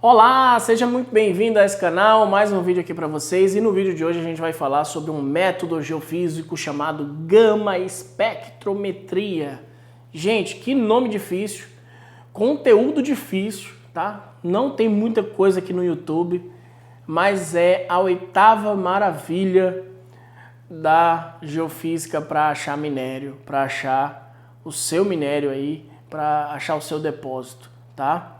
Olá, seja muito bem-vindo a esse canal, mais um vídeo aqui para vocês e no vídeo de hoje a gente vai falar sobre um método geofísico chamado gama espectrometria. Gente, que nome difícil, conteúdo difícil, tá? Não tem muita coisa aqui no YouTube, mas é a oitava maravilha da geofísica para achar minério, para achar o seu minério aí, para achar o seu depósito, tá?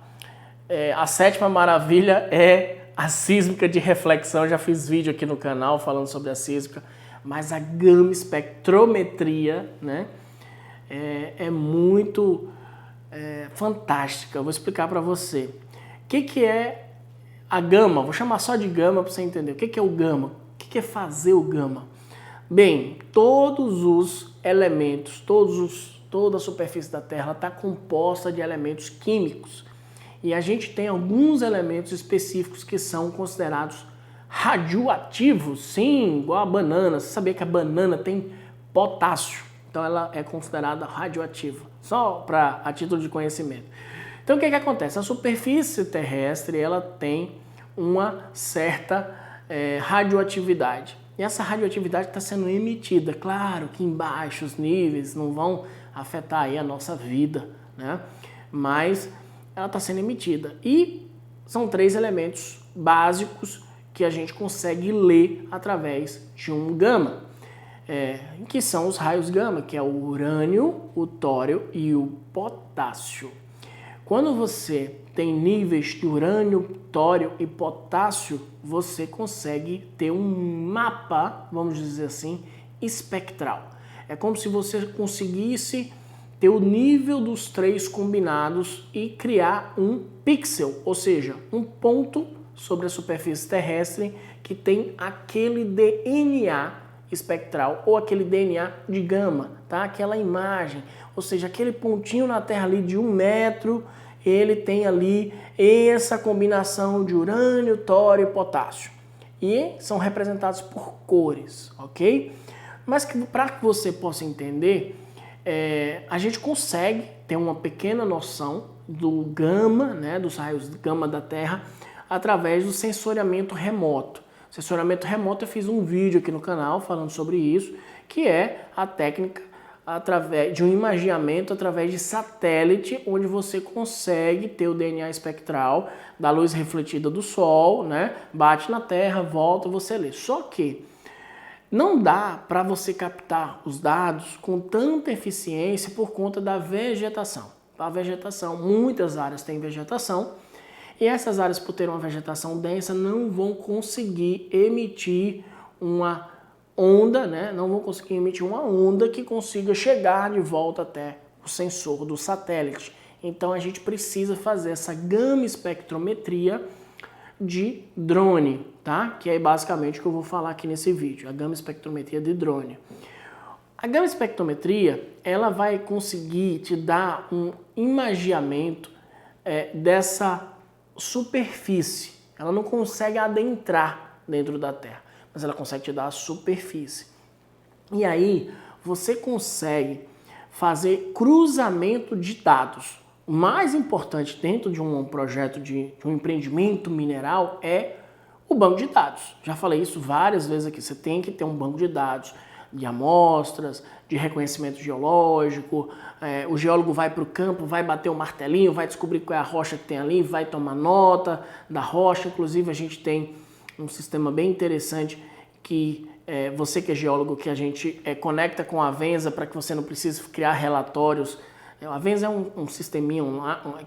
A sétima maravilha é a sísmica de reflexão. Eu já fiz vídeo aqui no canal falando sobre a sísmica, mas a gama espectrometria, né, é muito fantástica. Eu vou explicar para você. O que é a gama? Vou chamar só de gama para você entender. O que é o gama? O que é fazer o gama? Bem, todos os elementos, toda a superfície da Terra está composta de elementos químicos. E a gente tem alguns elementos específicos que são considerados radioativos, sim, igual a banana. Você sabia que a banana tem potássio, então ela é considerada radioativa, só a título de conhecimento. Então o que acontece? A superfície terrestre ela tem uma certa radioatividade. E essa radioatividade está sendo emitida. Claro que em baixos níveis não vão afetar aí a nossa vida, né? Mas ela está sendo emitida. E são três elementos básicos que a gente consegue ler através de um gama, que são os raios gama, que é o urânio, o tório e o potássio. Quando você tem níveis de urânio, tório e potássio, você consegue ter um mapa, vamos dizer assim, espectral. É como se você conseguisse ter o nível dos três combinados e criar um pixel, ou seja, um ponto sobre a superfície terrestre que tem aquele DNA espectral ou aquele DNA de gama, tá? Aquela imagem, ou seja, aquele pontinho na Terra ali de 1 metro, ele tem ali essa combinação de urânio, tório e potássio. E são representados por cores, ok? Mas para que você possa entender, a gente consegue ter uma pequena noção do gama, né, dos raios gama da Terra, através do sensoriamento remoto. Sensoriamento remoto, eu fiz um vídeo aqui no canal falando sobre isso, que é a técnica através de um imageamento através de satélite, onde você consegue ter o DNA espectral da luz refletida do Sol, né, bate na Terra, volta, você lê. Só que não dá para você captar os dados com tanta eficiência por conta da vegetação. A vegetação, muitas áreas têm vegetação, e essas áreas, por ter uma vegetação densa, não vão conseguir emitir uma onda, né? Não vão conseguir emitir uma onda que consiga chegar de volta até o sensor do satélite. Então a gente precisa fazer essa gama espectrometria de drone, tá? Que é basicamente o que eu vou falar aqui nesse vídeo, a gama espectrometria de drone. A gama espectrometria, ela vai conseguir te dar um imageamento dessa superfície. Ela não consegue adentrar dentro da Terra, mas ela consegue te dar a superfície. E aí você consegue fazer cruzamento de dados. O mais importante dentro de um projeto de um empreendimento mineral é o banco de dados. Já falei isso várias vezes aqui. Você tem que ter um banco de dados de amostras, de reconhecimento geológico. O geólogo vai para o campo, vai bater o martelinho, vai descobrir qual é a rocha que tem ali, vai tomar nota da rocha. Inclusive a gente tem um sistema bem interessante que você que é geólogo, que a gente conecta com a Avenza para que você não precise criar relatórios. A Avenza é um sisteminha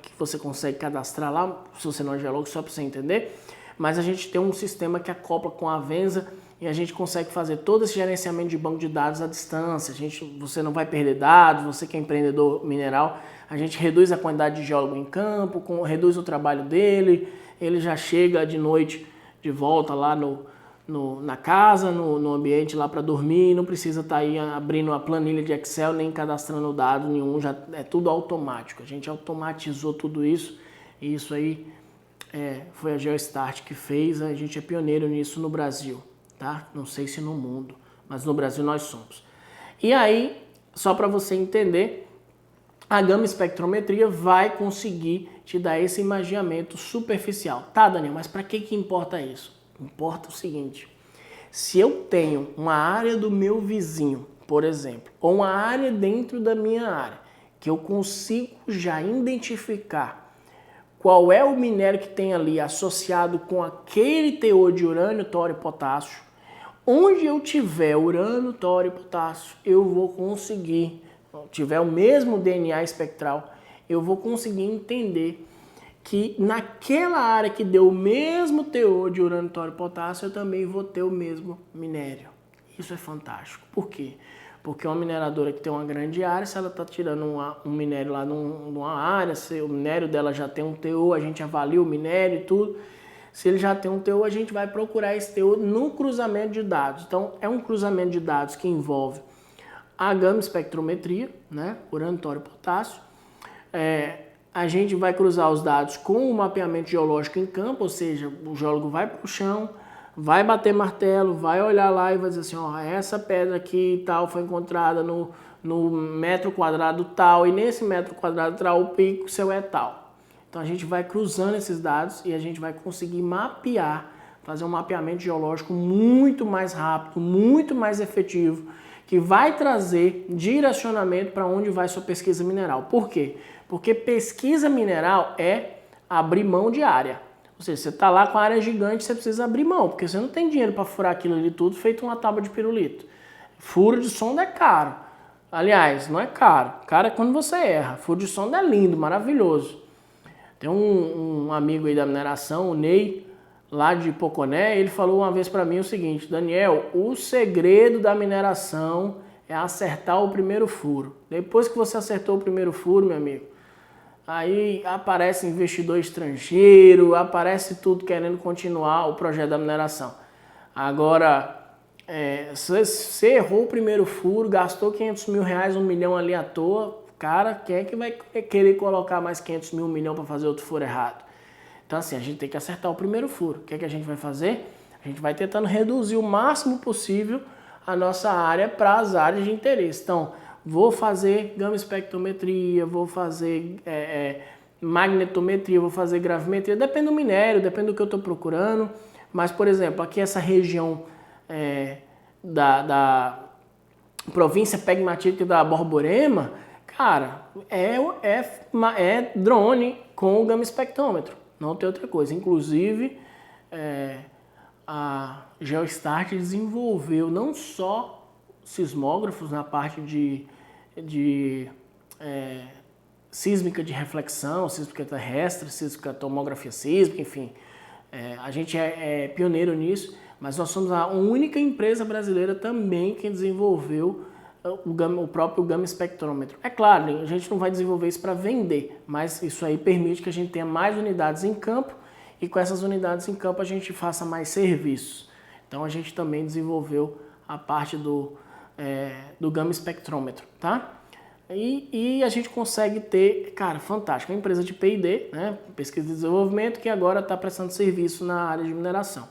que você consegue cadastrar lá, se você não é geólogo, só para você entender. Mas a gente tem um sistema que acopla com a Avenza e a gente consegue fazer todo esse gerenciamento de banco de dados à distância. Você não vai perder dados, você que é empreendedor mineral, a gente reduz a quantidade de geólogo em campo, reduz o trabalho dele, ele já chega de noite de volta lá na casa, no ambiente lá para dormir, não precisa estar aí abrindo a planilha de Excel nem cadastrando dado nenhum, já é tudo automático. A gente automatizou tudo isso e isso aí foi a Geostart que fez, a gente é pioneiro nisso no Brasil, tá? Não sei se no mundo, mas no Brasil nós somos. E aí, só para você entender, a gama espectrometria vai conseguir te dar esse imaginamento superficial. Tá, Daniel, mas para que importa isso? Importa o seguinte, se eu tenho uma área do meu vizinho, por exemplo, ou uma área dentro da minha área, que eu consigo já identificar qual é o minério que tem ali associado com aquele teor de urânio, tório e potássio, onde eu tiver urânio, tório e potássio, eu vou conseguir, tiver o mesmo DNA espectral, eu vou conseguir entender que naquela área que deu o mesmo teor de urânio, tório e potássio, eu também vou ter o mesmo minério. Isso é fantástico. Por quê? Porque uma mineradora que tem uma grande área, se ela está tirando um minério lá numa área, se o minério dela já tem um teor, a gente avalia o minério e tudo. Se ele já tem um teor, a gente vai procurar esse teor no cruzamento de dados. Então, é um cruzamento de dados que envolve a gama espectrometria, né? Urânio, tório e potássio. A gente vai cruzar os dados com o mapeamento geológico em campo, ou seja, o geólogo vai para o chão, vai bater martelo, vai olhar lá e vai dizer assim, ó, essa pedra aqui tal foi encontrada no metro quadrado tal, e nesse metro quadrado tal o pico seu é tal. Então a gente vai cruzando esses dados e a gente vai conseguir mapear, fazer um mapeamento geológico muito mais rápido, muito mais efetivo, que vai trazer direcionamento para onde vai sua pesquisa mineral. Por quê? Porque pesquisa mineral é abrir mão de área. Ou seja, você está lá com a área gigante, você precisa abrir mão, porque você não tem dinheiro para furar aquilo ali tudo feito uma tábua de pirulito. Furo de sonda é caro. Aliás, não é caro. Caro é quando você erra. Furo de sonda é lindo, maravilhoso. Tem um amigo aí da mineração, o Ney, lá de Poconé, ele falou uma vez para mim o seguinte, Daniel, o segredo da mineração é acertar o primeiro furo. Depois que você acertou o primeiro furo, meu amigo, aí aparece investidor estrangeiro, aparece tudo querendo continuar o projeto da mineração. Agora, você errou o primeiro furo, gastou 500 mil reais, 1 milhão ali à toa, cara, quem é que vai querer colocar mais 500 mil, 1 milhão para fazer outro furo errado? Então assim, a gente tem que acertar o primeiro furo. O que é que a gente vai fazer? A gente vai tentando reduzir o máximo possível a nossa área para as áreas de interesse. Então, vou fazer gama espectrometria, vou fazer magnetometria, vou fazer gravimetria, depende do minério, depende do que eu estou procurando. Mas, por exemplo, aqui essa região da província pegmatítica da Borborema, cara, é drone com o gama espectrômetro. Não tem outra coisa. Inclusive, a Geostart desenvolveu não só sismógrafos na parte de sísmica de reflexão, sísmica terrestre, sísmica tomografia sísmica, enfim. A gente é pioneiro nisso, mas nós somos a única empresa brasileira também que desenvolveu o próprio gama espectrômetro. É claro, a gente não vai desenvolver isso para vender, mas isso aí permite que a gente tenha mais unidades em campo e com essas unidades em campo a gente faça mais serviços. Então a gente também desenvolveu a parte do gama espectrômetro, tá? E a gente consegue ter, cara, fantástico, uma empresa de P&D, né, pesquisa e desenvolvimento, que agora está prestando serviço na área de mineração.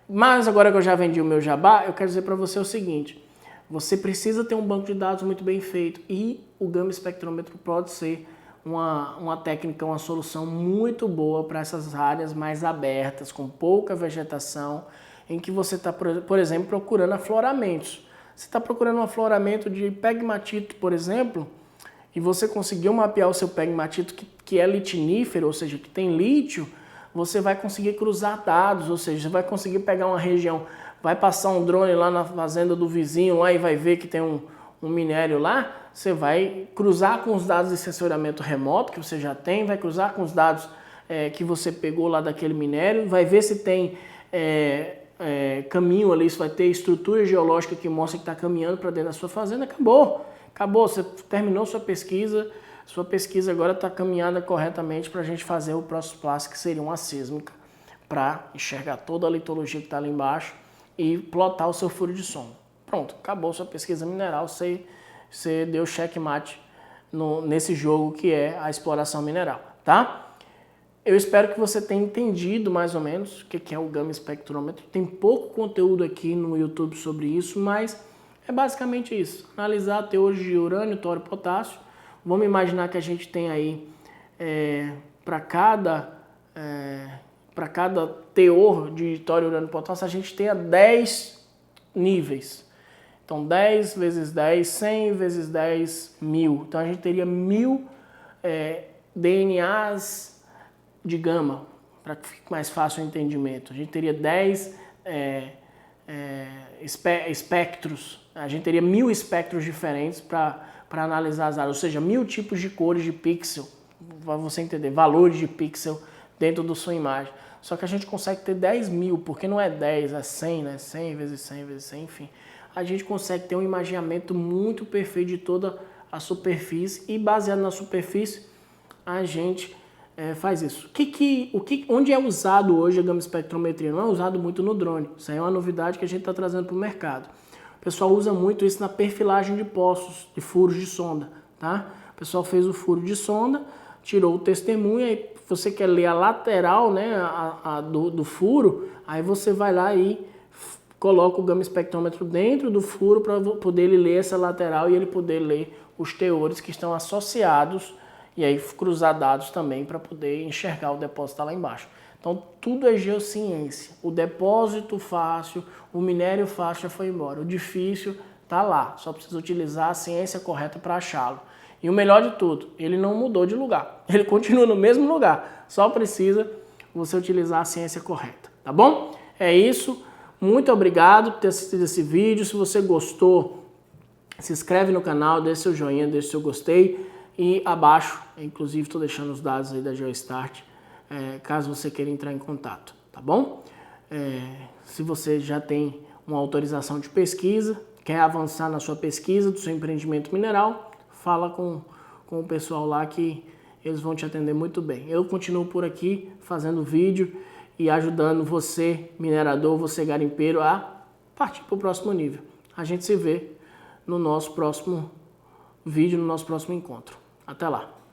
Mas agora que eu já vendi o meu jabá, eu quero dizer para você o seguinte, você precisa ter um banco de dados muito bem feito e o gama espectrômetro pode ser uma técnica, uma solução muito boa para essas áreas mais abertas, com pouca vegetação, em que você está, por exemplo, procurando afloramentos. Você está procurando um afloramento de pegmatito, por exemplo, e você conseguiu mapear o seu pegmatito que é litinífero, ou seja, que tem lítio, você vai conseguir cruzar dados, ou seja, você vai conseguir pegar uma região, vai passar um drone lá na fazenda do vizinho lá e vai ver que tem um minério lá, você vai cruzar com os dados de sensoriamento remoto que você já tem, vai cruzar com os dados que você pegou lá daquele minério, vai ver se tem caminho ali, se vai ter estrutura geológica que mostra que está caminhando para dentro da sua fazenda, acabou, você terminou sua pesquisa agora está caminhada corretamente para a gente fazer o próximo passo, que seria uma sísmica, para enxergar toda a litologia que está ali embaixo e plotar o seu furo de som. Pronto, acabou sua pesquisa mineral, você deu checkmate nesse jogo que é a exploração mineral, tá? Eu espero que você tenha entendido mais ou menos o que é o gama espectrômetro. Tem pouco conteúdo aqui no YouTube sobre isso, mas é basicamente isso. Analisar teores de urânio, tório e potássio, Vamos imaginar que a gente tem aí, para cada teor de tório, urânio e potássio, a gente tenha 10 níveis. Então 10 vezes 10, 100 vezes 10, 1000. Então a gente teria 1000 DNAs de gama, para que fique mais fácil o entendimento. A gente teria 10 espectros, a gente teria 1000 espectros diferentes para analisar as áreas, ou seja, 1000 tipos de cores de pixel, para você entender, valores de pixel dentro da sua imagem. Só que a gente consegue ter 10.000, porque não é 10, é 100, né? 100 vezes 100 vezes 100, enfim. A gente consegue ter um imaginamento muito perfeito de toda a superfície e baseado na superfície, a gente faz isso. Onde é usado hoje a gama espectrometria? Não é usado muito no drone. Isso aí é uma novidade que a gente está trazendo para o mercado. O pessoal usa muito isso na perfilagem de poços, de furos de sonda, tá? O pessoal fez o furo de sonda, tirou o testemunho, aí você quer ler a lateral, né, do furo, aí você vai lá e coloca o gama espectrômetro dentro do furo para poder ele ler essa lateral e ele poder ler os teores que estão associados e aí cruzar dados também para poder enxergar o depósito lá embaixo. Então tudo é geociência. O depósito fácil, o minério fácil já foi embora. O difícil está lá, só precisa utilizar a ciência correta para achá-lo. E o melhor de tudo, ele não mudou de lugar. Ele continua no mesmo lugar, só precisa você utilizar a ciência correta, tá bom? É isso. Muito obrigado por ter assistido esse vídeo. Se você gostou, se inscreve no canal, deixa seu joinha, deixa seu gostei. E abaixo, inclusive, estou deixando os dados aí da GeoStart, caso você queira entrar em contato, tá bom? Se você já tem uma autorização de pesquisa, quer avançar na sua pesquisa do seu empreendimento mineral, fala com o pessoal lá que eles vão te atender muito bem. Eu continuo por aqui fazendo vídeo e ajudando você, minerador, você garimpeiro, a partir para o próximo nível. A gente se vê no nosso próximo vídeo, no nosso próximo encontro. Até lá!